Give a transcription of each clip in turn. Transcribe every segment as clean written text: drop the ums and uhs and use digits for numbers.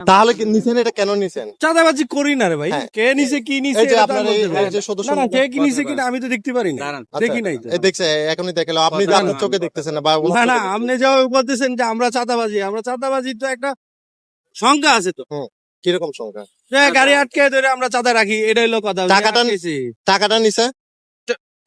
তাহলে কি নিছেন, এটা কেন নিছেন? চাঁদাবাজি করি না রে ভাই। হ্যাঁ। কে নিছে কি নিছে এই যে এটা তো আপনার আমি বলতে এই পারি যে না। সদস্য না না, কে কি নিছে কিনা আমি তো দেখতে পারি না, আচ্ছা, দেখি নাই তো। এই দেখছে এখনই দেখলো, আপনি না, আপনার না, চোখে দেখতেছেন না বা ওনার না না, চোখে আপনি যা বলতেছেন যে আমরা চাঁদাবাজি তো একটা সংখ্যা আছে তো। হুম, কিরকম সংখ্যা? যে গাড়ি আটকে ধরে আমরা চাঁদা রাখি, এটাই হলো কথা। টাকাটা নিছে?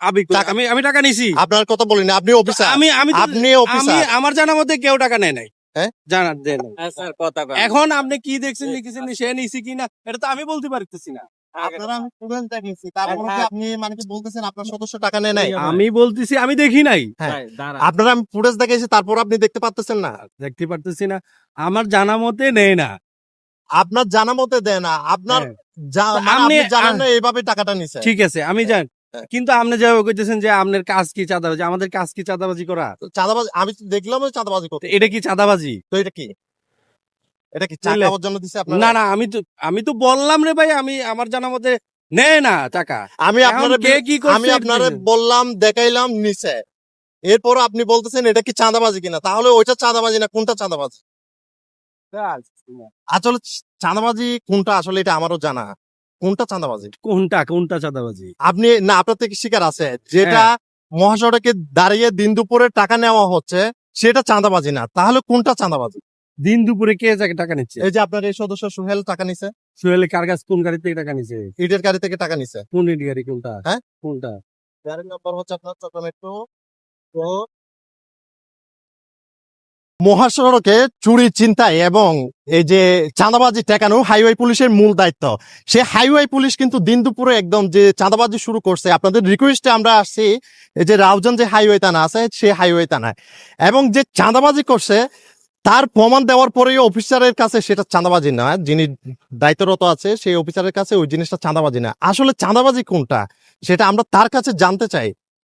আমি আমি টাকা নিছি। আপনার কথা বলিনি, আপনি অফিসার। আমি আমি তো- আপনি আমি অফিসার। আমার জানা মতে কেউ টাকা নেয় নাই। হ্যাঁ? জানা দেয় নাই। এখন এখন আপনি কি দেখছেন লিখেছেন সে নিছি কিনা এটা তো আমি বলতে পারতেছি না। আপনারা আমি স্টুডেন্ট দেখেছি, তারপরে কি আপনি মানে কি বলতেছেন আপনার সদস্য টাকা নেয় নাই? আমি বলতেছি আমি দেখি নাই, হ্যাঁ, আপনারা আমি ফুটেজ দেখেছি, তারপর আপনি দেখতে পাচ্ছেন না? দেখতে পারতেছি না। আমার জানা মতে নেয় না। আপনার জানা মতে দেয় না, আপনার হ্যাঁ। মানে আপনি আপনি- জানেন না এইভাবে টাকাটা নিছে। ঠিক আছে আমি জানি, হ্যাঁ। কিন্তু আপনি যেভাবে কইতেছেন যে আপনার কাজ কি চাঁদাবাজি, আমাদের কাজ কি চাঁদাবাজি করা? তো চাঁদাবাজি আমি তো দেখলাম ওই চাঁদাবাজি করতে। তো এটা কি চাঁদাবাজি? তো এটা কি? এটা কি চা বুঝলে? খাওয়ার জন্য দিছে আপনারা? না না, আমি তো বললাম রে ভাই, আমি আমার জানা মতে নেয় না টাকা। আমি এখন আপনারা কে কি করছে আমি এটা আপনারে দেখেন। বললাম, দেখাইলাম, নিছে। এরপর আপনি বলতেছেন এটা কি চাঁদাবাজি কিনা? তাহলে ওইটা চাঁদাবাজি না, কোনটা চাঁদাবাজি? আসলে চাঁদাবাজি কোনটা আসলে এটা আমারও জানা। কোনটা চাঁদাবাজি? কোনটা চাঁদাবাজি? আপনি না, আপনার থেকে শিকার আছে যেটা হ্যাঁ। মহাসড়কে দাঁড়িয়ে দিন দুপুরে টাকা নেওয়া হচ্ছে, সেটা চাঁদাবাজি না। তাহলে কোনটা চাঁদাবাজি? দিন দুপুরে কে টাকা নিচ্ছে? এই যে আপনার এই সদস্য সোহেল টাকা নিছে, সোহেল কার কাছ, কোন গাড়ি থেকে টাকা নিচ্ছে? ইটের গাড়ি থেকে টাকা নিছে। কোন গাড়ি কোনটা? হ্যাঁ? কোনটা? গাড়ির নাম্বার হচ্ছে আপনার চট্টগ্রাম মেট্রো। তো মহাসড়কে চুরি, ছিনতাই এবং এই যে চাঁদাবাজি ঠেকানো হাইওয়ে পুলিশের মূল দায়িত্ব। সে হাইওয়ে পুলিশ কিন্তু দিন দুপুরে একদম যে চাঁদাবাজি শুরু করছে, আপনাদের রিকোয়েস্টে আমরা আসছি এই যে রাউজান যে হাইওয়ে থানা আছে সেই হাইওয়ে থানায়, এবং যে চাঁদাবাজি করছে তার প্রমাণ দেওয়ার পরেই অফিসারের কাছে সেটা চাঁদাবাজি না, যিনি দায়িত্বরত আছে সেই অফিসারের কাছে ওই জিনিসটা চাঁদাবাজি না। আসলে চাঁদাবাজি কোনটা সেটা আমরা তার কাছে জানতে চাই।